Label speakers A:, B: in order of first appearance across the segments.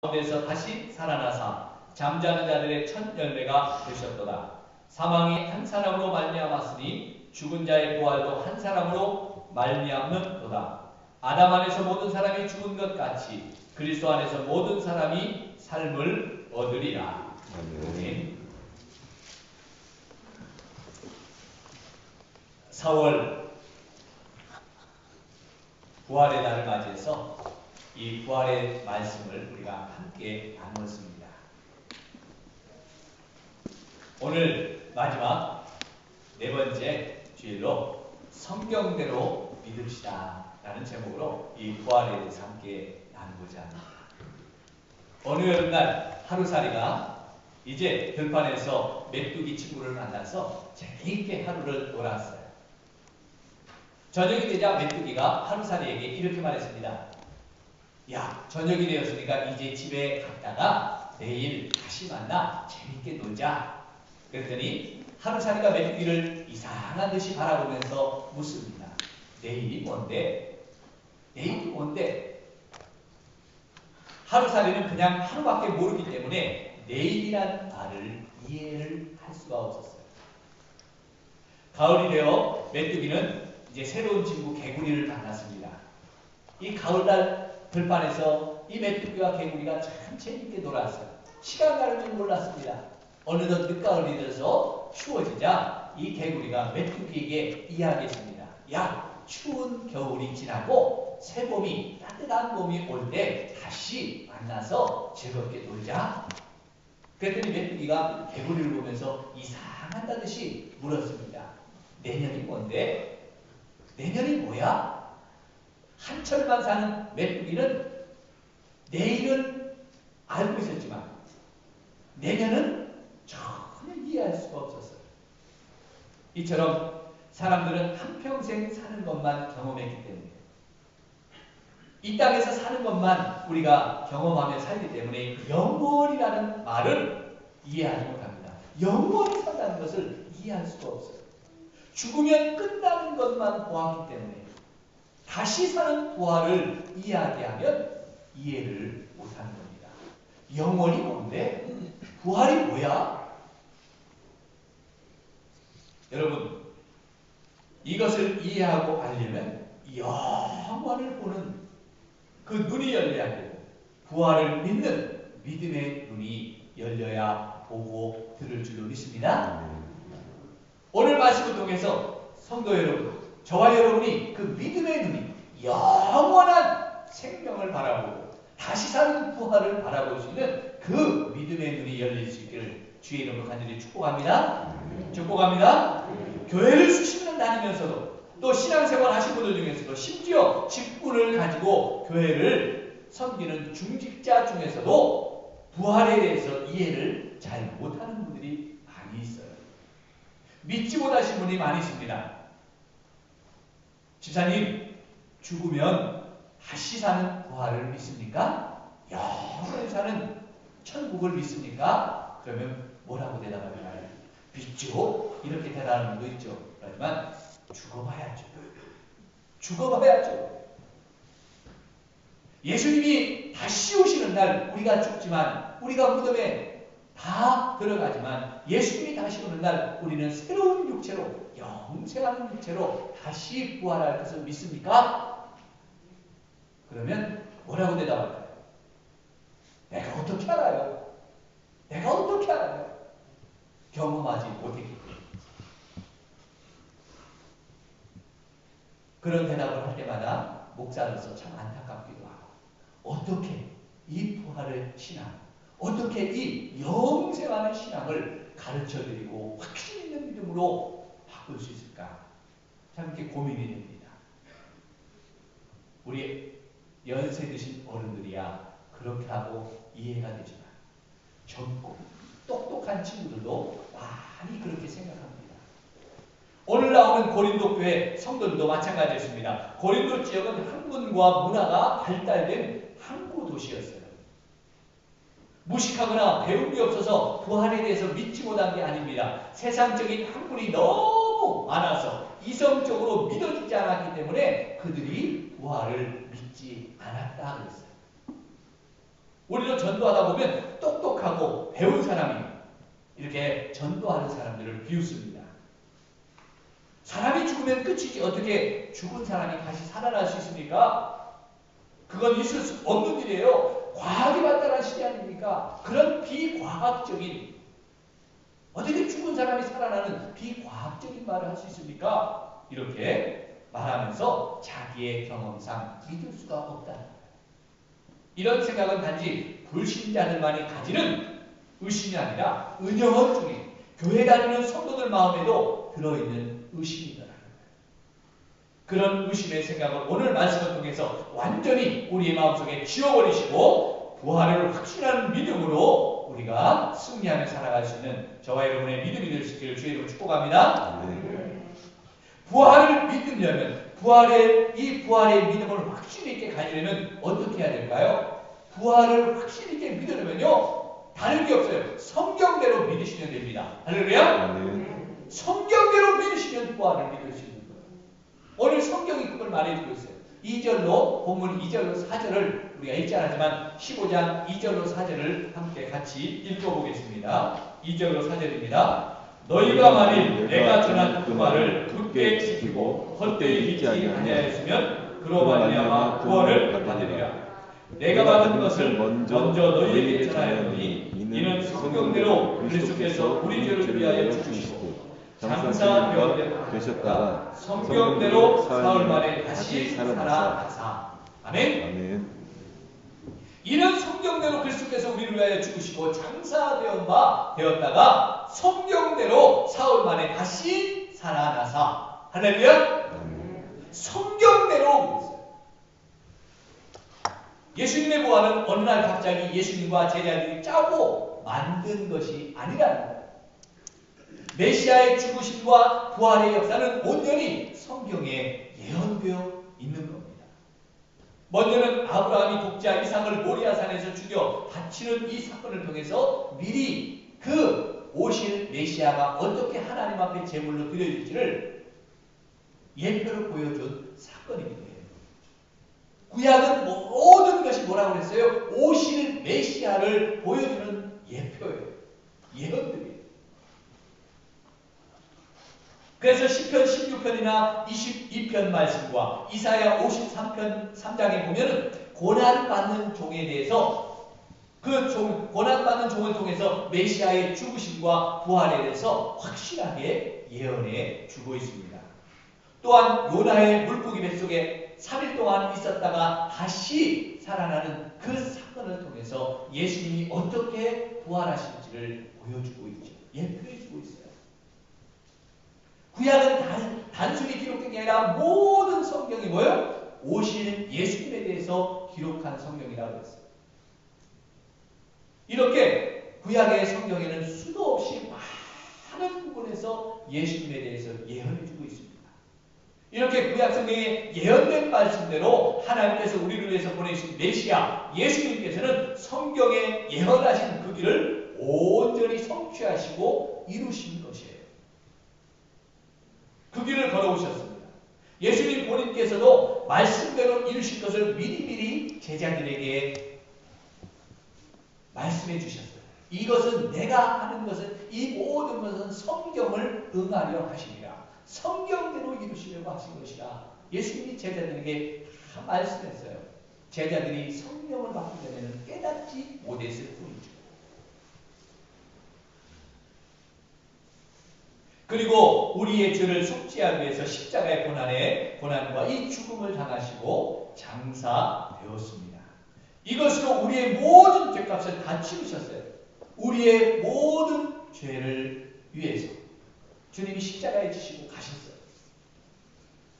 A: 가운데서 다시 살아나사 잠자는 자들의 첫 열매가 되셨도다. 사망이 한 사람으로 말미암았으니 죽은 자의 부활도 한 사람으로 말미암는도다. 아담 안에서 모든 사람이 죽은 것 같이 그리스도 안에서 모든 사람이 삶을 얻으리라. 아멘. 4월 부활의 날을 맞이해서 이 부활의 말씀을 우리가 함께 나누었습니다. 오늘 마지막 네 번째 주일로 성경대로 믿읍시다 라는 제목으로 이 부활에 대해서 함께 나누고자 합니다. 어느 여름날 하루살이가 이제 들판에서 메뚜기 친구를 만나서 재미있게 하루를 놀았어요. 저녁이 되자 메뚜기가 하루살이에게 이렇게 말했습니다. 야, 저녁이 되었으니까 이제 집에 갔다가 내일 다시 만나 재밌게 놀자. 그랬더니 하루살이가 메뚜기를 이상한 듯이 바라보면서 묻습니다. 내일이 뭔데? 내일이 뭔데? 하루살이는 그냥 하루밖에 모르기 때문에 내일이란 말을 이해를 할 수가 없었어요. 가을이 되어 메뚜기는 이제 새로운 친구 개구리를 만났습니다. 이 가을날 들판에서 이 메뚜기와 개구리가 참 재밌게 놀았어요. 시간 가는 줄 몰랐습니다. 어느덧 늦가을이 들어서 추워지자 이 개구리가 메뚜기에게 이야기했습니다. 야, 추운 겨울이 지나고 새 봄이 따뜻한 봄이 올 때 다시 만나서 즐겁게 놀자. 그랬더니 메뚜기가 개구리를 보면서 이상하다듯이 물었습니다. 내년이 뭔데? 내년이 뭐야? 한철만 사는 메뚜기는 내일은 알고 있었지만 내년은 전혀 이해할 수가 없었어요. 이처럼 사람들은 한평생 사는 것만 경험했기 때문에 이 땅에서 사는 것만 우리가 경험하며 살기 때문에 영원이라는 말을 이해하지 못합니다. 영원히 산다는 것을 이해할 수가 없어요. 죽으면 끝나는 것만 보았기 때문에 다시 사는 부활을 이야기하면 이해를 못하는 겁니다. 영원이 뭔데? 부활이 뭐야? 여러분, 이것을 이해하고 알려면 영원을 보는 그 눈이 열려야 되고 부활을 믿는 믿음의 눈이 열려야 보고 들을 줄로 믿습니다. 오늘 말씀을 통해서 성도 여러분, 저와 여러분이 그 믿음의 눈이 영원한 생명을 바라보고 다시 사는 부활을 바라볼 수 있는 그 믿음의 눈이 열릴 수 있기를 주의 이름으로 간절히 축복합니다. 축복합니다. 교회를 수십 년 다니면서도 또 신앙생활 하신 분들 중에서도 심지어 직분을 가지고 교회를 섬기는 중직자 중에서도 부활에 대해서 이해를 잘 못하는 분들이 많이 있어요. 믿지 못하신 분이 많이 있습니다. 집사님, 죽으면 다시 사는 부활을 믿습니까? 영원히 사는 천국을 믿습니까? 그러면 뭐라고 대답하나요? 믿죠? 이렇게 대답하는 분도 있죠. 하지만 죽어봐야죠. 죽어봐야죠. 예수님이 다시 오시는 날 우리가 죽지만 우리가 무덤에 다 들어가지만 예수님이 다시 오는 날 우리는 새로운 육체로 영생하는 육체로 다시 부활할 것을 믿습니까? 그러면 뭐라고 대답할까요? 내가 어떻게 알아요? 내가 어떻게 알아요? 경험하지 못했기 때문에. 그런 대답을 할 때마다 목사로서 참 안타깝기도 하고 어떻게 이 부활의 신앙, 어떻게 이 영생하는 신앙을 가르쳐드리고 확신 있는 믿음으로 바꿀 수 있을까? 참 이렇게 고민이 됩니다. 우리 연세 드신 어른들이야 그렇게 하고 이해가 되지만 젊고 똑똑한 친구들도 많이 그렇게 생각합니다. 오늘 나오는 고린도 교회 성도들도 마찬가지였습니다. 고린도 지역은 학문과 문화가 발달된 항구 도시였어요. 무식하거나 배운 게 없어서 부활에 대해서 믿지 못한 게 아닙니다. 세상적인 학문이 너무 많아서 이성적으로 믿어지지 않았기 때문에 그들이 부활을 믿지 않았다 그랬어요. 우리도 전도하다 보면 똑똑하고 배운 사람이 이렇게 전도하는 사람들을 비웃습니다. 사람이 죽으면 끝이지 어떻게 죽은 사람이 다시 살아날 수 있습니까? 그건 있을 수 없는 일이에요. 과학이 발달한 시대 아닙니까? 그런 비과학적인, 어떻게 죽은 사람이 살아나는 비과학적인 말을 할 수 있습니까? 이렇게 말하면서 자기의 경험상 믿을 수가 없다. 이런 생각은 단지 불신자들만이 가지는 의심이 아니라 은영원 중에 교회 다니는 성도들 마음에도 들어있는 의심이더라고요. 그런 의심의 생각을 오늘 말씀을 통해서 완전히 우리의 마음속에 지워버리시고 부활을 확신하는 믿음으로 우리가 승리하며 살아갈 수 있는 저와 여러분의 믿음이 될 수 있기를 주의 이름으로 축복합니다. 부활을 믿으려면 이 부활의 믿음을 확신 있게 가지려면 어떻게 해야 될까요? 부활을 확신 있게 믿으려면요, 다른 게 없어요. 성경대로 믿으시면 됩니다. 할렐루야. 성경대로 믿으시면 부활을 믿을 수 있는 거예요. 오늘 성경이 그걸 말해주고 있어요. 2절로 본문 2절로 4절을 우리가 읽지 않았지만 15장 2절로 4절을 함께 같이 읽어보겠습니다. 2절로 4절입니다. 너희가 만일 내가 전한 그 말을 굳게 지키고 헛되이 믿지 아니하였으면 그로 말미암아 구원을 받으리라. 내가 받은 것을 먼저 너희에게 전하였노니 이는 성경대로 그리스도께서 우리 죄를 위하여 죽으시고 장사되었다 되셨다가 성경대로 사흘 만에 다시 살아나사. 아멘. 이는 성경대로 그리스도께서 우리를 위하여 죽으시고 장사되었다가 성경대로 사흘 만에 다시 살아나사. 할렐루야. 성경대로. 예수님의 부활은 어느 날 갑자기 예수님과 제자들이 짜고 만든 것이 아니라는 거예요. 메시아의 죽으심과 부활의 역사는 온전히 성경에 예언되어 있는 겁니다. 먼저는 아브라함이 독자 이삭을 모리아산에서 죽여 바치는 이 사건을 통해서 미리 그 오실 메시아가 어떻게 하나님 앞에 제물로 드려질지를 예표를 보여준 사건입니다. 구약은 모든 것이 뭐라고 그랬어요? 오실 메시아를 보여주는 예표예요. 예언들이에요. 그래서 시편 16편이나 22편 말씀과 이사야 53편 3장에 보면은 고난받는 종에 대해서 고난받는 종을 통해서 메시아의 죽으심과 부활에 대해서 확실하게 예언해 주고 있습니다. 또한 요나의 물고기 뱃속에 3일 동안 있었다가 다시 살아나는 그 사건을 통해서 예수님이 어떻게 부활하실지를 보여주고 있죠. 예표해 주고 있어요. 구약은 단순히 기록된 게 아니라 모든 성경이 뭐예요? 오시는 예수님에 대해서 기록한 성경이라고 했어요. 이렇게 구약의 성경에는 수도 없이 많은 부분에서 예수님에 대해서 예언해 주고 있습니다. 이렇게 구약 성경에 예언된 말씀대로 하나님께서 우리를 위해서 보내신 메시아 예수님께서는 성경에 예언하신 그 길을 온전히 성취하시고 이루신 것이에요. 그 길을 걸어오셨습니다. 예수님 본인께서도 말씀대로 이루실 것을 미리미리 제자들에게 말씀해 주셨어요. 이것은 내가 하는 것은 이 모든 것은 성경을 응하려 하시니라. 성경대로 이루시려고 하신 것이라. 예수님이 제자들에게 다 말씀했어요. 제자들이 성령을 받기 전에는 깨닫지 못했을 뿐이죠. 그리고 우리의 죄를 속죄하기 위해서 십자가의 고난과 이 죽음을 당하시고 장사되었습니다. 이것으로 우리의 모든 죄값을 다 치우셨어요. 우리의 모든 죄를 위해서 주님이 십자가에 지시고 가셨어요.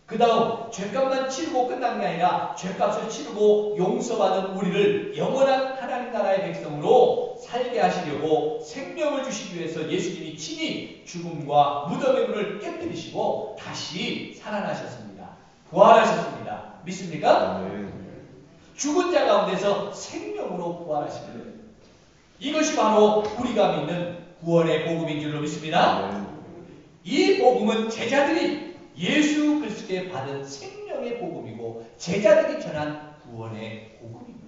A: 그 다음 죄값만 치르고 끝난 게 아니라 죄값을 치르고 용서받은 우리를 영원한 하나님 나라의 백성으로 살게 하시려고 생명을 주시기 위해서 예수님이 친히 죽음과 무덤의 문을 깨뜨리시고 다시 살아나셨습니다. 부활하셨습니다. 믿습니까? 죽은 자 가운데서 생명으로 부활하십니다. 이것이 바로 우리가 믿는 구원의 복음인 줄로 믿습니다. 이 복음은 제자들이 예수 그리스도께 받은 생명의 복음이고 제자들이 전한 구원의 복음입니다.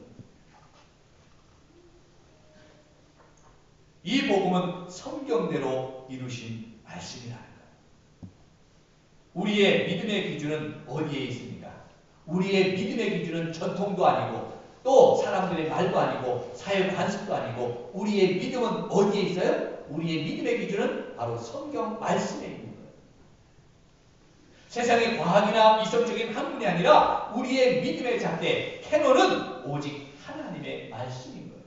A: 이 복음은 성경대로 이루신 말씀이라는 거예요. 우리의 믿음의 기준은 어디에 있습니까? 우리의 믿음의 기준은 전통도 아니고 또 사람들의 말도 아니고 사회 관습도 아니고 우리의 믿음은 어디에 있어요? 우리의 믿음의 기준은 바로 성경 말씀에 있는 거예요. 세상의 과학이나 이성적인 학문이 아니라 우리의 믿음의 잣대, 캐논은 오직 하나님의 말씀인 거예요.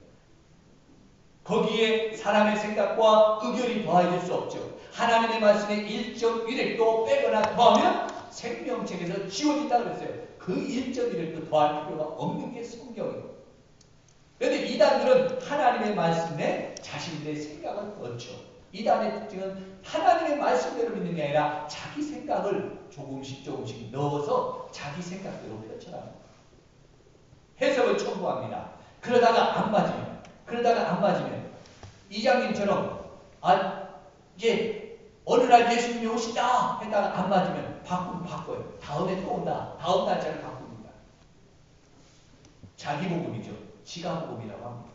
A: 거기에 사람의 생각과 의견이 더해질 수 없죠. 하나님의 말씀에 일정 이력도 빼거나 더하면 생명책에서 지워진다 그랬어요. 그 일정 이력도 더할 필요가 없는 게 성경이에요. 그런데 이단들은 하나님의 말씀에 자신들의 생각을 넣죠. 이단의 특징은 하나님의 말씀대로 믿는 게 아니라 자기 생각을 조금씩 넣어서 자기 생각대로 펼쳐나갑니다. 해석을 첨부합니다. 그러다가 안 맞으면 이장님처럼 이제 어느 날 예수님이 오신다 했다가 안 맞으면 바꿔요. 다음에 또 온다. 다음 날짜를 바꿉니다. 자기 복음이죠. 지가 복음이라고 합니다.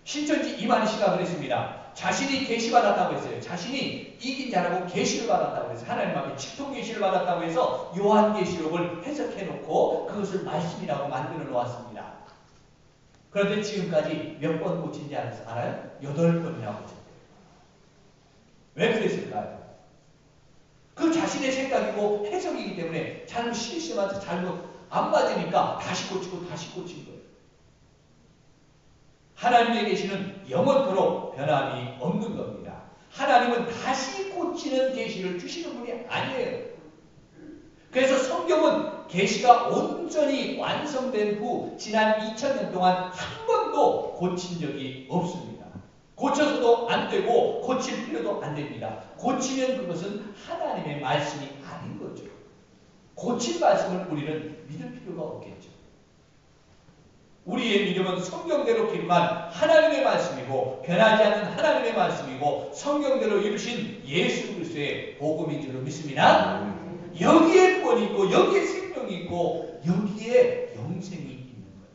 A: 신천지 이만희 씨가 그랬습니다. 자신이 계시받았다고 했어요. 자신이 이긴 자라고 계시를 받았다고 해서 하나님 앞에 직통 계시를 받았다고 해서 요한계시록을 해석해놓고 그것을 말씀이라고 만들어 놓았습니다. 그런데 지금까지 몇 번 고친지 알아요? 8번이나 고쳤대요. 왜 그랬을까요? 그 자신의 생각이고 해석이기 때문에 잘못 실수하면서 잘못 안 맞으니까 다시 고치고 다시 고친 거예요. 하나님의 계시는 영원토록 변함이 없는 겁니다. 하나님은 다시 고치는 계시를 주시는 분이 아니에요. 그래서 성경은 계시가 온전히 완성된 후 지난 2000년 동안 한 번도 고친 적이 없습니다. 고쳐서도 안 되고 고칠 필요도 안 됩니다. 고치면 그것은 하나님의 말씀이 아닌 거죠. 고친 말씀을 우리는 믿을 필요가 없겠죠. 우리의 믿음은 성경대로 기록한 하나님의 말씀이고 변하지 않는 하나님의 말씀이고 성경대로 이루신 예수 그리스도의 복음인 줄로 믿습니다. 여기에 구원이 있고 여기에 생명이 있고 여기에 영생이 있는 거예요.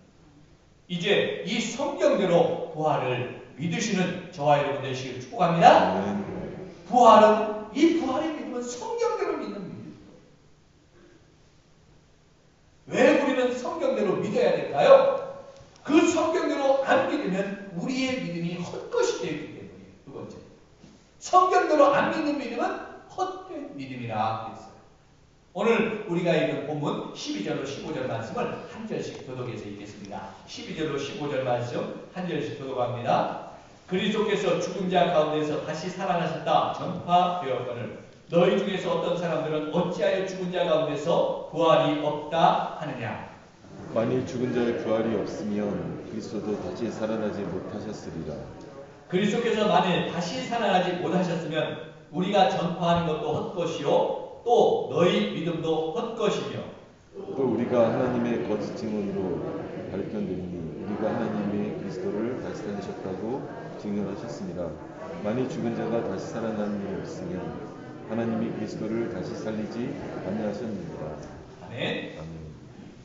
A: 이제 이 성경대로 부활을 믿으시는 저와 여러분 되시기를 축복합니다. 이 부활의 믿음은 성경대로 믿는 믿음이에요. 왜 우리는 성경대로 믿어야 될까요? 그 성경대로 안 믿으면 우리의 믿음이 헛것이 되기 때문이에요. 두 번째. 성경대로 안 믿는 믿음은 헛된 믿음이라 그랬어요. 오늘 우리가 읽은 본문 12절로 15절 말씀을 한 절씩 교독해서 읽겠습니다. 12절로 15절 말씀 한 절씩 교독합니다. 그리스도께서 죽은 자 가운데서 다시 살아나셨다 전파되었거늘 너희 중에서 어떤 사람들은 어찌하여 죽은 자 가운데서 부활이 없다 하느냐.
B: 만일 죽은 자의 부활이 없으면 그리스도도 다시 살아나지 못하셨으리라.
A: 그리스도께서 만일 다시 살아나지 못하셨으면 우리가 전파하는 것도 헛것이요 또 너희 믿음도 헛것이며
B: 또 우리가 하나님의 거짓 증언으로 밝혀내니 우리가 하나님의 그리스도를 다시 살리셨다고 증언하셨습니다. 만일 죽은 자가 다시 살아난 일이 없으면 하나님이 그리스도를 다시 살리지 아니하셨느니라.
A: 아멘.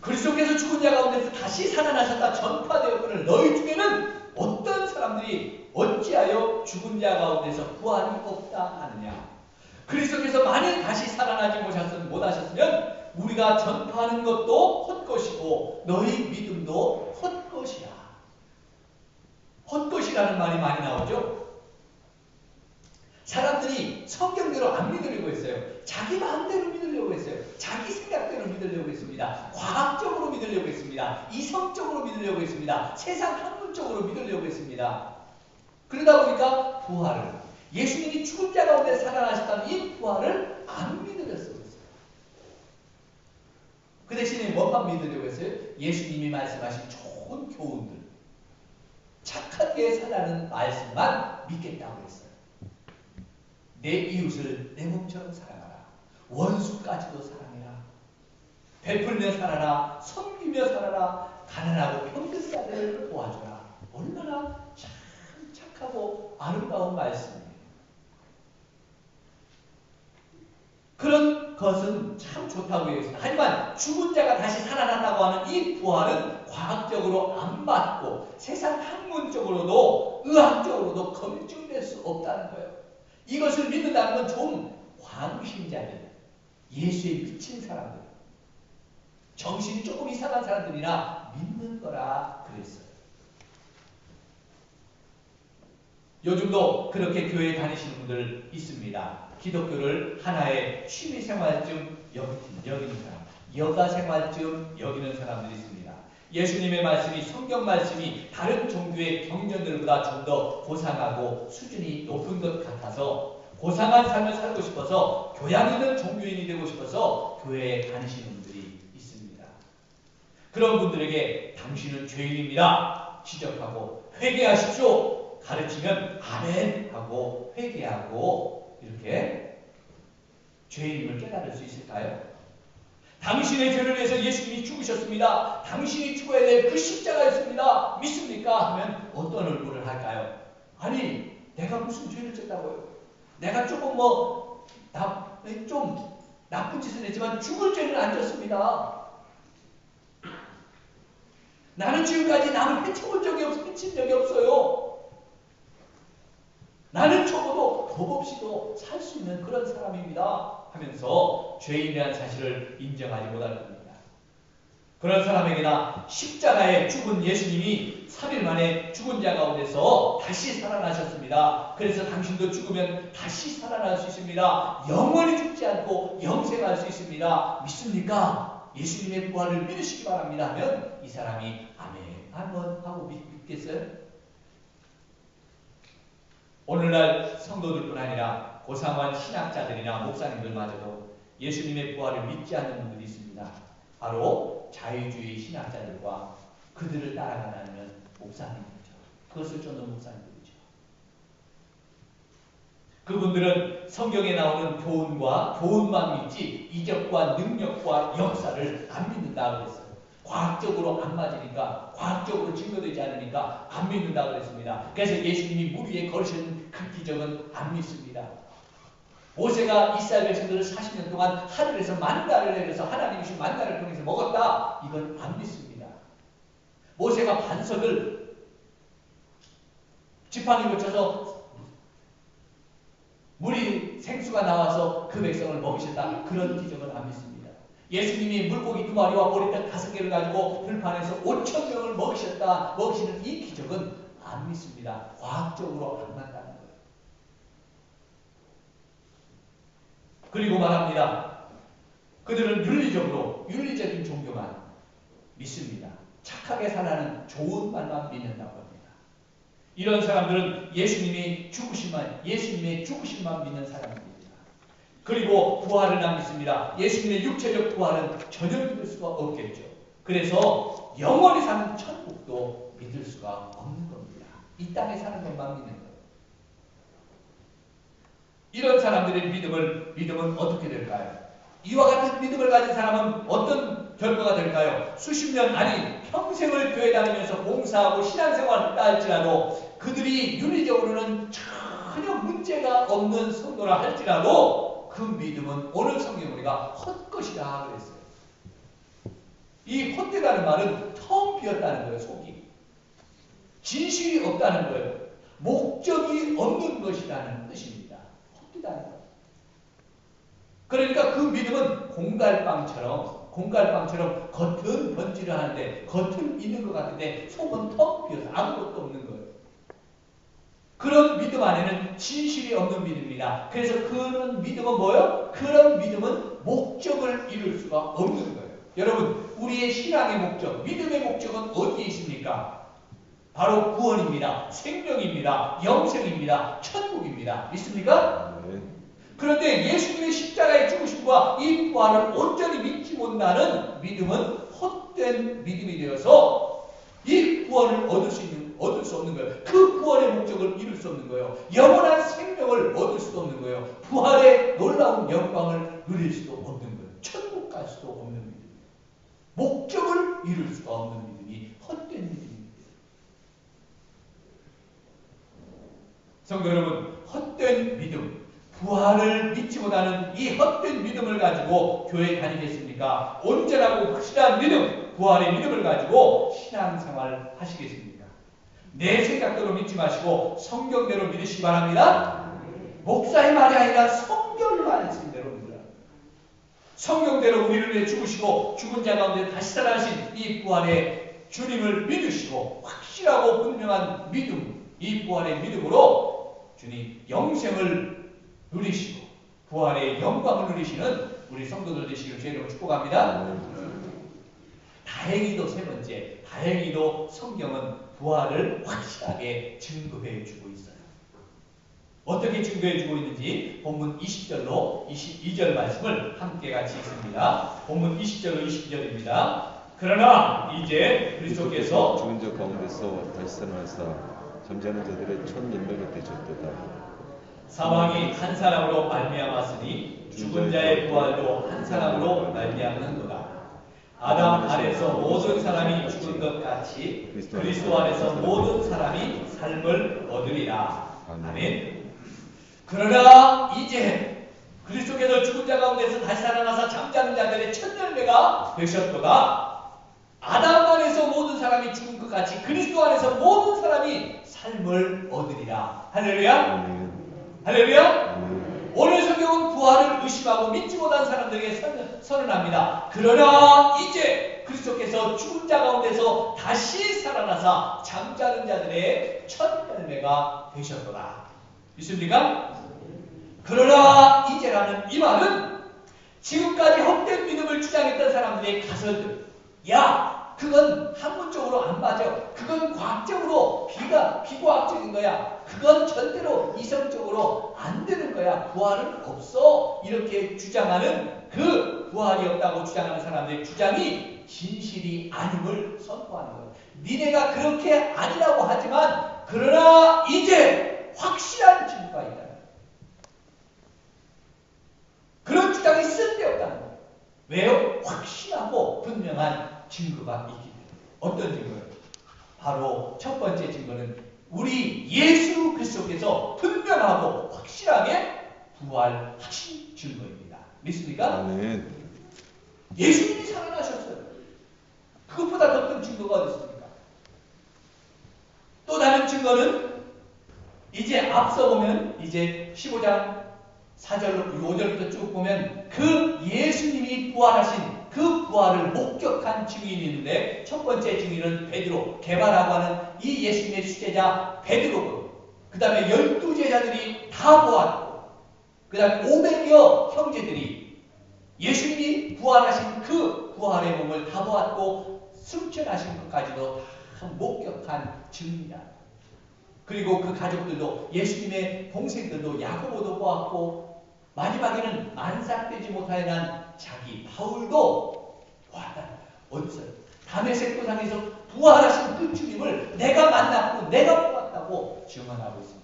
A: 그리스도께서 죽은 자 가운데서 다시 살아나셨다 전파되었거늘 너희 중에는 어떤 사람들이 어찌하여 죽은 자 가운데서 부활이 없다 하느냐. 그리스도께서 만일 다시 살아나지 못하셨으면 우리가 전파하는 것도 헛것이고 너희 믿음도 헛것이야. 헛것이라는 말이 많이 나오죠. 사람들이 성경대로 안 믿으려고 했어요. 자기 마음대로 믿으려고 했어요. 자기 생각대로 믿으려고 했습니다. 과학적으로 믿으려고 했습니다. 이성적으로 믿으려고 했습니다. 세상 학문적으로 믿으려고 했습니다. 그러다 보니까 부활을 예수님이 죽은 자 가운데 살아나셨다는 이 부활을 안 믿으렸어요. 그 대신에 뭐만 믿으려고 했어요? 예수님이 말씀하신 좋은 교훈들, 착하게 살라는 말씀만 믿겠다고 했어요. 내 이웃을 내 몸처럼 사랑하라. 원수까지도 사랑해라. 베풀며 살아라. 섬기며 살아라. 가난하고 병든 자들을 도와줘라. 얼마나 참 착하고 아름다운 말씀이에요. 그런 그것은 참 좋다고 얘기했습니다. 하지만 죽은 자가 다시 살아난다고 하는 이 부활은 과학적으로 안 맞고 세상 학문적으로도 의학적으로도 검증될 수 없다는 거예요. 이것을 믿는다는 건 좀 광신자들, 예수에 미친 사람들, 정신이 조금 이상한 사람들이나 믿는 거라 그랬어요. 요즘도 그렇게 교회에 다니시는 분들 있습니다. 기독교를 하나의 취미생활쯤 여기는 사람, 여가생활쯤 여기는 사람들이 있습니다. 예수님의 말씀이, 성경 말씀이 다른 종교의 경전들보다 좀 더 고상하고 수준이 높은 것 같아서 고상한 삶을 살고 싶어서 교양 있는 종교인이 되고 싶어서 교회에 다니시는 분들이 있습니다. 그런 분들에게 당신은 죄인입니다 지적하고 회개하십시오 가르치면 아멘 하고 회개하고 이렇게 죄인임을 깨달을 수 있을까요? 당신의 죄를 위해서 예수님이 죽으셨습니다. 당신이 죽어야 될 그 십자가였습니다. 믿습니까? 하면 어떤 얼굴을 할까요? 아니 내가 무슨 죄를 졌다고요? 내가 조금 좀 나쁜 짓을 했지만 죽을 죄는 안 졌습니다. 나는 지금까지 남을 해친 적이 없어요. 나는 적어도 겁 없이도 살 수 있는 그런 사람입니다. 하면서 죄인이라는 사실을 인정하지 못할 겁니다. 그런 사람에게나 십자가에 죽은 예수님이 3일 만에 죽은 자 가운데서 다시 살아나셨습니다. 그래서 당신도 죽으면 다시 살아날 수 있습니다. 영원히 죽지 않고 영생할 수 있습니다. 믿습니까? 예수님의 부활을 믿으시기 바랍니다. 하면 이 사람이 아멘 한번 하고 믿겠어요? 오늘날 성도들뿐 아니라 고상한 신학자들이나 목사님들마저도 예수님의 부활을 믿지 않는 분들이 있습니다. 바로 자유주의 신학자들과 그들을 따라가는 목사님들이죠. 그것을 쫓는 목사님들이죠. 그분들은 성경에 나오는 교훈만 믿지 이적과 능력과 역사를 안 믿는다 그랬어요. 과학적으로 안 맞으니까, 과학적으로 증거되지 않으니까 안 믿는다 그랬습니다. 그래서 예수님이 물 위에 걸으신 그 기적은 안 믿습니다. 모세가 이스라엘 백성들을 40년 동안 하늘에서 만나를 내려서 하나님이 주신 만나를 통해서 먹었다. 이건 안 믿습니다. 모세가 반석을 지팡이 붙여서 물이 생수가 나와서 그 백성을 먹이셨다. 그런 기적은 안 믿습니다. 예수님이 물고기 2마리와 보리떡 5개를 가지고 들판에서 5,000명을 먹이시는 이 기적은 안 믿습니다. 과학적으로 안 맞다는 거예요. 그리고 말합니다. 그들은 윤리적인 종교만 믿습니다. 착하게 살라는 좋은 말만 믿는다고 합니다. 이런 사람들은 예수님의 죽으심만 믿는 사람입니다. 그리고 부활을 안 믿습니다. 예수님의 육체적 부활은 전혀 믿을 수가 없겠죠. 그래서 영원히 사는 천국도 믿을 수가 없는 겁니다. 이 땅에 사는 것만 믿는 거예요. 이런 사람들의 믿음은 어떻게 될까요? 이와 같은 믿음을 가진 사람은 어떤 결과가 될까요? 수십 년 아니 평생을 교회 다니면서 봉사하고 신앙생활을 했다 할지라도 그들이 윤리적으로는 전혀 문제가 없는 성도라 할지라도 그 믿음은 오늘 성경 우리가 헛것이다 그랬어요. 이 헛되다는 말은 텅 비었다는 거예요. 속이. 진실이 없다는 거예요. 목적이 없는 것이라는 뜻입니다. 헛되다는 거예요. 그러니까 그 믿음은 공갈빵처럼 겉은 번지를 하는데 겉은 있는 것 같은데 속은 텅 비어서 아무것도 없는 거예요. 그런 믿음 안에는 진실이 없는 믿음입니다. 그래서 그런 믿음은 뭐예요? 그런 믿음은 목적을 이룰 수가 없는 거예요. 여러분, 우리의 신앙의 목적, 믿음의 목적은 어디에 있습니까? 바로 구원입니다. 생명입니다. 영생입니다. 천국입니다. 믿습니까?
B: 네.
A: 그런데 예수님의 십자가의 죽으심과 이 부활을 온전히 믿지 못하는 믿음은 헛된 믿음이 되어서 이 구원을 얻을 수 없는 거예요. 그 구원의 목적을 이룰 수 없는 거예요. 영원한 생명을 얻을 수도 없는 거예요. 부활의 놀라운 영광을 누릴 수도 없는 거예요. 천국 갈 수도 없는 믿음이에요. 목적을 이룰 수가 없는 믿음이 헛된 믿음입니다. 성도 여러분, 헛된 믿음, 부활을 믿지 못하는 이 헛된 믿음을 가지고 교회 다니겠습니까? 온전하고 확실한 믿음, 부활의 믿음을 가지고 신앙생활 하시겠습니까? 내 생각대로 믿지 마시고 성경대로 믿으시기 바랍니다. 목사의 말이 아니라 성경 말씀대로 믿으라. 성경대로 우리를 위해 죽으시고 죽은 자 가운데 다시 살아나신 이 부활의 주님을 믿으시고 확실하고 분명한 믿음, 이 부활의 믿음으로 주님 영생을 누리시고 부활의 영광을 누리시는 우리 성도들 되시길 주의로 축복합니다. 다행히도 세 번째, 다행히도 성경은 부활을 확실하게 증거해 주고 있어요. 어떻게 증거해 주고 있는지 본문 20절로 22절 말씀을 함께 같이 읽습니다. 본문 20절로 22절입니다. 그러나 이제 그리스도께서
B: 죽은 자 가운데서 다시 살아나사 잠자는 자들의 첫 열매가 되셨도다.
A: 사망이 한 사람으로 말미암았으니 죽은 자의 부활도 한 사람으로 말미암는도다. 아담 안에서 모든 사람이 죽은 것 같이 그리스도 안에서 모든 사람이 삶을 얻으리라. 아멘. 그러나 이제 그리스도께서 죽은 자 가운데서 다시 살아나사 잠자는 자들의 첫 열매가 되셨도다. 아담 안에서 모든 사람이 죽은 것 같이 그리스도 안에서 모든 사람이 삶을 얻으리라. 할렐루야. 할렐루야. 오늘 성경은 부활을 의심하고 믿지 못한 사람들에게 선언합니다. 그러나 이제 그리스도께서 죽은 자 가운데서 다시 살아나사 잠자는 자들의 첫 열매가 되셨도다. 믿습니까? 그러나 이제라는 이 말은 지금까지 헛된 믿음을 주장했던 사람들의 가설들, 야, 그건 학문적으로 안 맞아. 그건 과학적으로 비과학적인 거야. 그건 절대로 이성적으로 안 되는 거야. 부활은 없어. 이렇게 주장하는 그 부활이 없다고 주장하는 사람들의 주장이 진실이 아님을 선포하는 거야. 니네가 그렇게 아니라고 하지만 그러나 이제 확실한 증거가 있다. 그런 주장이 쓸데없다는 거예요. 왜요? 확실하고 분명한 증거가 있기 때문에. 어떤 증거요? 바로 첫 번째 증거는 우리 예수 그리스도께서 분명하고 확실하게 부활하신 증거입니다. 믿습니까?
B: 아멘.
A: 예수님이 살아나셨어요. 그것보다 더 큰 증거가 어디 있습니까? 또 다른 증거는 이제 앞서 보면 이제 15장 4절로 5절부터 쭉 보면 그 예수님이 부활하신 그 부활을 목격한 증인이 있는데 첫 번째 증인은 베드로, 게바라고 하는 이 예수님의 수제자 베드로고, 그 다음에 12제자들이 다 보았고, 그 다음에 500여 형제들이 예수님이 부활하신 그 부활의 몸을 다 보았고 승천하신 것까지도 다 목격한 증인이다. 그리고 그 가족들도 예수님의 동생들도 야고보도 보았고 마지막에는 만삭되지 못하여 난 자기 바울도 보았다. 어디서? 다메섹 도상에서 부활하신 그 주님을 내가 만났고 내가 보았다고 증언하고 있습니다.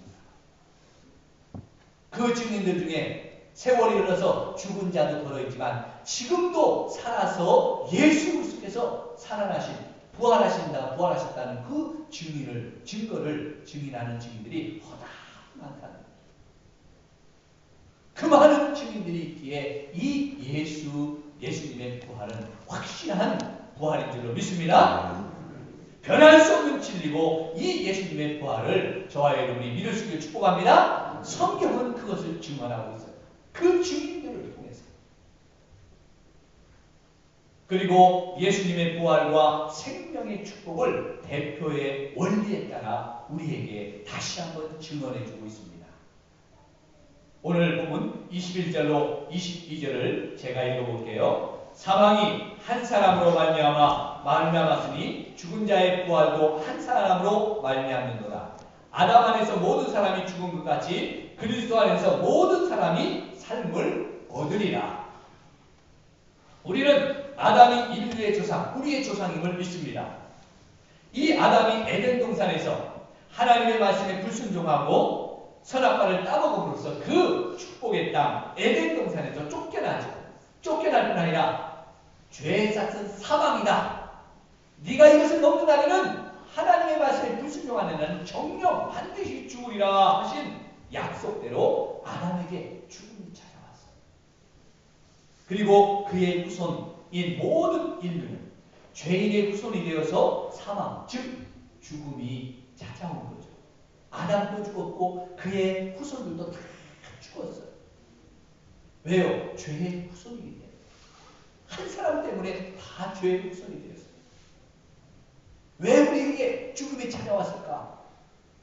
A: 그 증인들 중에 세월이 흘러서 죽은 자도 들어있지만 지금도 살아서 예수 그리스도께서 살아나신 부활하셨다는 그 증거를 증인하는 증인들이 허다 많다는 거예요. 그 많은 증인들이 있기에 이 예수님의 부활은 확실한 부활인 줄로 믿습니다. 변할 수 없는 진리고 이 예수님의 부활을 저와 여러분이 믿을 수 있기를 축복합니다. 성경은 그것을 증언하고 있어요. 그 증인들을 통해서. 그리고 예수님의 부활과 생명의 축복을 대표의 원리에 따라 우리에게 다시 한번 증언해주고 있습니다. 오늘 본문 21절로 22절을 제가 읽어볼게요. 사망이 한 사람으로 말미암았으니 죽은 자의 부활도 한 사람으로 말미암는도다. 아담 안에서 모든 사람이 죽은 것 같이 그리스도 안에서 모든 사람이 삶을 얻으리라. 우리는 아담이 인류의 조상, 우리의 조상임을 믿습니다. 이 아담이 에덴 동산에서 하나님의 말씀에 불순종하고 선악과를 따먹음으로써 그 축복의 땅 에덴 동산에서 쫓겨나죠. 쫓겨날 뿐 아니라 죄에 쌌은 사망이다. 네가 이것을 먹는 날에는 하나님의 말씀에 불순종하는 날은 정령 반드시 죽으리라 하신 약속대로 아담에게 죽음이 찾아왔어요. 그리고 그의 후손인 모든 인류는 죄인의 후손이 되어서 사망, 즉 죽음이 찾아온 거죠. 아담도 죽었고 그의 후손들도 다 죽었어요. 왜요? 죄의 후손이기 때문에. 한 사람 때문에 다 죄의 후손이 되었어요. 왜 우리에게 죽음이 찾아왔을까?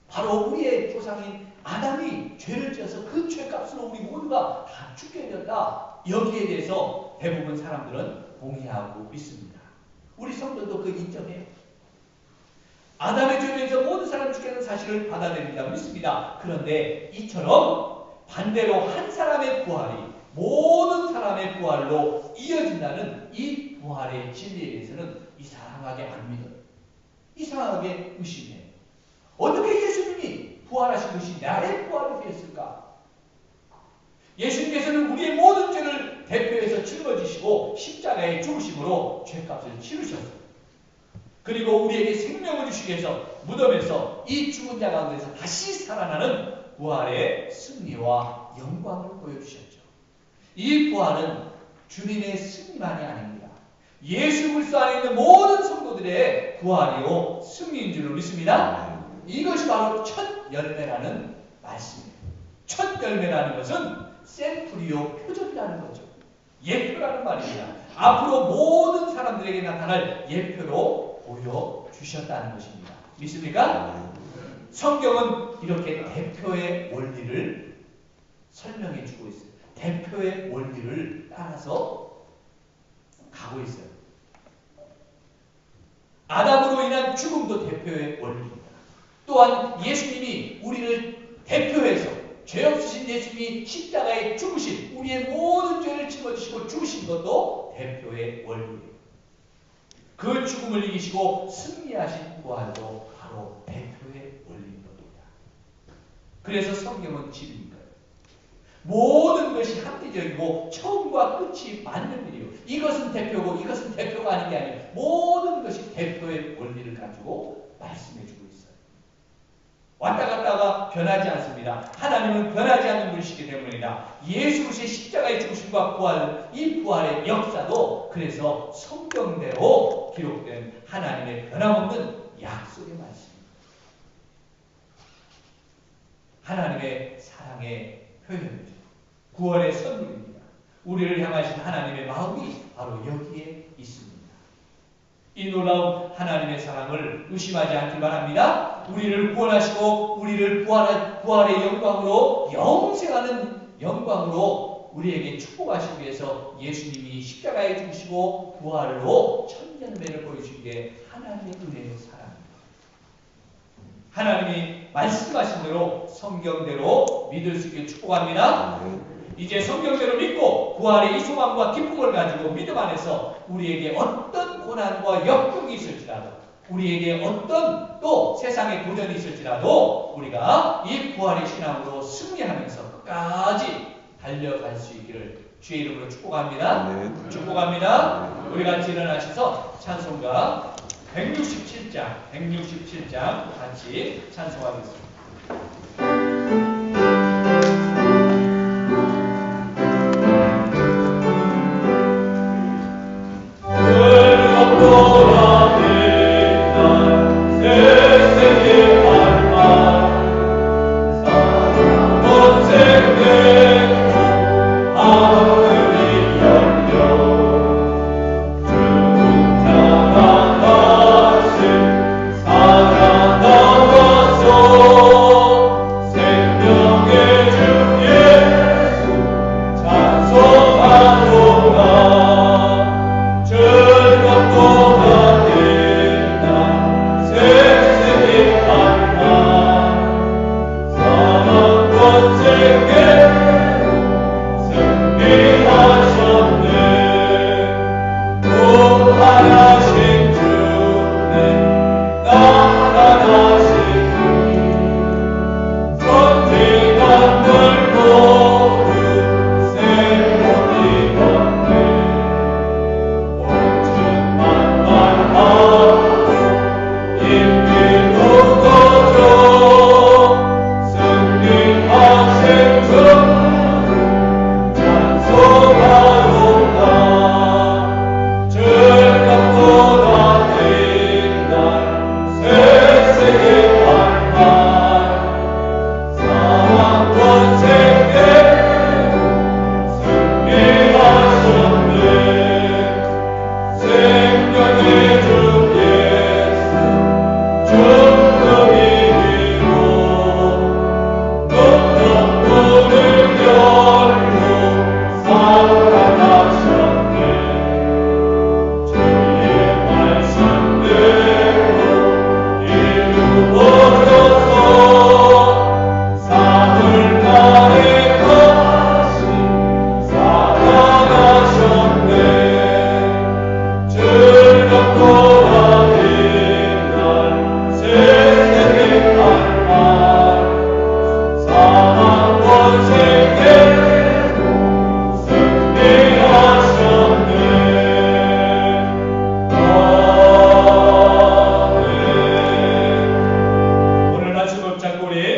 A: 바로 우리의 조상인 아담이 죄를 지어서 그 죄값으로 우리 모두가 다 죽게 되었다. 여기에 대해서 대부분 사람들은 동의하고 있습니다. 우리 성도도 그 인정해요. 아담의 죄로 인해서 모든 사람이 죽게 되는 사실을 받아들입니다. 믿습니다. 그런데 이처럼 반대로 한 사람의 부활이 모든 사람의 부활로 이어진다는 이 부활의 진리에 대해서는 이상하게 안 믿어요. 이상하게 의심해요. 어떻게 예수님이 부활하신 것이 나의 부활이 되었을까? 예수님께서는 우리의 모든 죄를 대표해서 짊어지시고 십자가에 죽으심으로 죄값을 치르셨어요. 그리고 우리에게 생명을 주시기 위해서 무덤에서 이 죽은 자 가운데서 다시 살아나는 부활의 승리와 영광을 보여주셨죠. 이 부활은 주님의 승리만이 아닙니다. 예수 그리스도 안에 있는 모든 성도들의 부활이요 승리인 줄로 믿습니다. 이것이 바로 첫 열매라는 말씀이에요. 첫 열매라는 것은 샘플이요 표적이라는 거죠. 예표라는 말입니다. 앞으로 모든 사람들에게 나타날 예표로 보여주셨다는 것입니다. 믿습니까? 성경은 이렇게 대표의 원리를 설명해 주고 있어요. 대표의 원리를 따라서 가고 있어요. 아담으로 인한 죽음도 대표의 원리입니다. 또한 예수님이 우리를 대표해서 죄 없으신 예수님이 십자가에 죽으신 우리의 모든 죄를 짊어지시고 죽으신 것도 대표의 원리예요. 그 죽음을 이기시고 승리하신 부활도 바로 대표의 원리인 겁니다. 그래서 성경은 진리인 거예요. 모든 것이 합리적이고 처음과 끝이 맞는 일이요. 이것은 대표고 이것은 대표가 아닌 게 아니에요. 모든 것이 대표의 원리를 가지고 말씀해주고 있어요. 왔다 갔다가 변하지 않습니다. 하나님은 변하지 않는 분이시기 때문이다. 예수 그리스도의 십자가의 죽으심과 부활은 이 부활의 역사도 그래서 성경대로 기록된 하나님의 변함없는 약속의 말씀입니다. 하나님의 사랑의 표현이죠. 구원의 선물입니다. 우리를 향하신 하나님의 마음이 바로 여기에 있습니다. 이 놀라운 하나님의 사랑을 의심하지 않길 바랍니다. 우리를 구원하시고 우리를 부활의 영광으로 영생하는 영광으로 우리에게 축복하시기 위해서 예수님이 십자가에 죽으시고 부활로 천년매를 보여주신 게 하나님의 은혜의 사랑입니다. 하나님이 말씀하신 대로 성경대로 믿을 수 있게 축복합니다. 이제 성경대로 믿고 부활의 이 소망과 기쁨을 가지고 믿음 안에서 우리에게 어떤 고난과 역경이 있을지라도 우리에게 어떤 또 세상의 도전이 있을지라도 우리가 이 부활의 신앙으로 승리하면서 끝까지 달려갈 수 있기를 주의 이름으로 축복합니다. 축복합니다. 우리 같이 일어나셔서 찬송가 167장 같이 찬송하겠습니다.
C: 살아나가서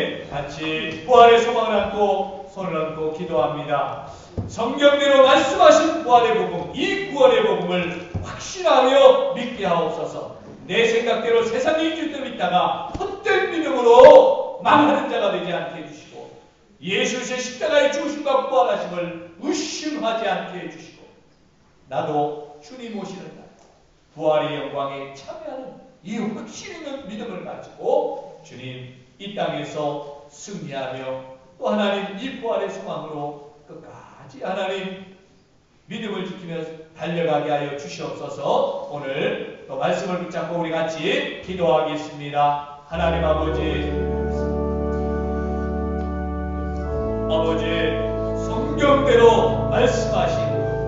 A: 우리 같이 부활의 소망을 안고 손을 얹고 기도합니다. 성경대로 말씀하신 부활의 복음, 이 구원의 복음을 확신하며 믿게 하옵소서. 내 생각대로 세상에 이끌려 있다가 헛된 믿음으로 망하는 자가 되지 않게 해주시고, 예수의 십자가의 죽으심과 부활하심을 의심하지 않게 해주시고, 나도 주님 오시는 날 부활의 영광에 참여하는 이 확신 있는 믿음을 가지고 주님 이 땅에서 승리하며 또 하나님 이 부활의 소망으로 끝까지 하나님 믿음을 지키며 달려가게 하여 주시옵소서. 오늘 또 말씀을 붙잡고 우리 같이 기도하겠습니다. 하나님 아버지, 성경대로 말씀하신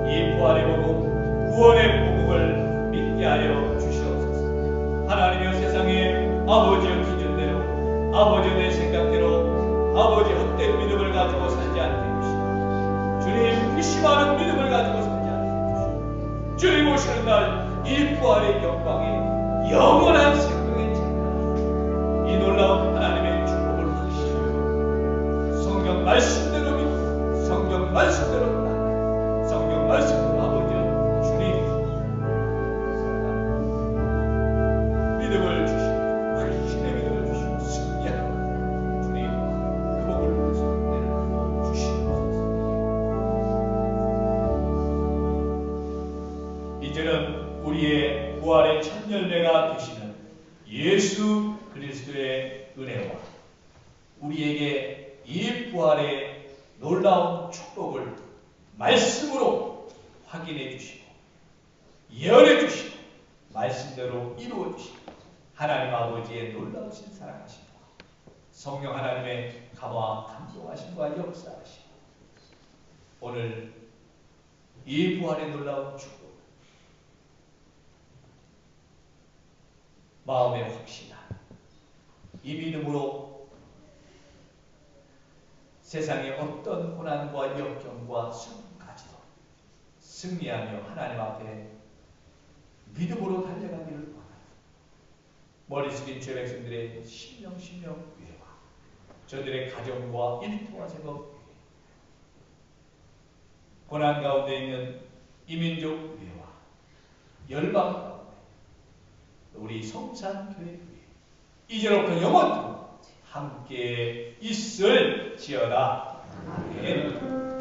A: 이 부활의 복음, 구원의 복음을 믿게 하여 주시옵소서. 하나님의 세상에 아버지의 기준대로, 아버지의 내 생각대로, 아버지의 헛된 믿음을 가지고 살지 않게 해주시고, 주님 의심하는 믿음을 가지고 살지 않게 해주시고, 주님 오시는 날 이 부활의 영광에 영원한 생명의 참여하는 이 놀라운 하나님의 축복을 확신하고 성경 말씀대로 믿고 성경 말씀대로 따라 성경 말씀대로 아버지 주님 믿음을 주시고 확신의 믿음을 주시고 승리하고 주님 그 복을 내려 주시옵소서. 이제는 우리의 부활의 첫 열매가 되시는 예수 그리스도의 은혜와 우리에게 이 부활의 놀라운 축복을 말씀으로 확인해 주시고 예언해 주시고 말씀대로 이루어 주시고 하나님 아버지의 놀라우신 사랑하심과 성령 하나님의 감화 감동하심과 역사하시고 오늘 이 부활의 놀라운 축복 마음의 확신한 이 믿음으로 세상의 어떤 고난과 역경과 승까지도 승리하며 하나님 앞에 믿음으로 달려가기를 원합니다. 머리 숙인 죄 백성들의 심령 위에와 저들의 가정과 일터와 제법 위에 고난 가운데 있는 이민족 위에와 열방 가운데 우리 성산교회 위에 이제로부터 영원토록 함께 있을지어다. 아멘.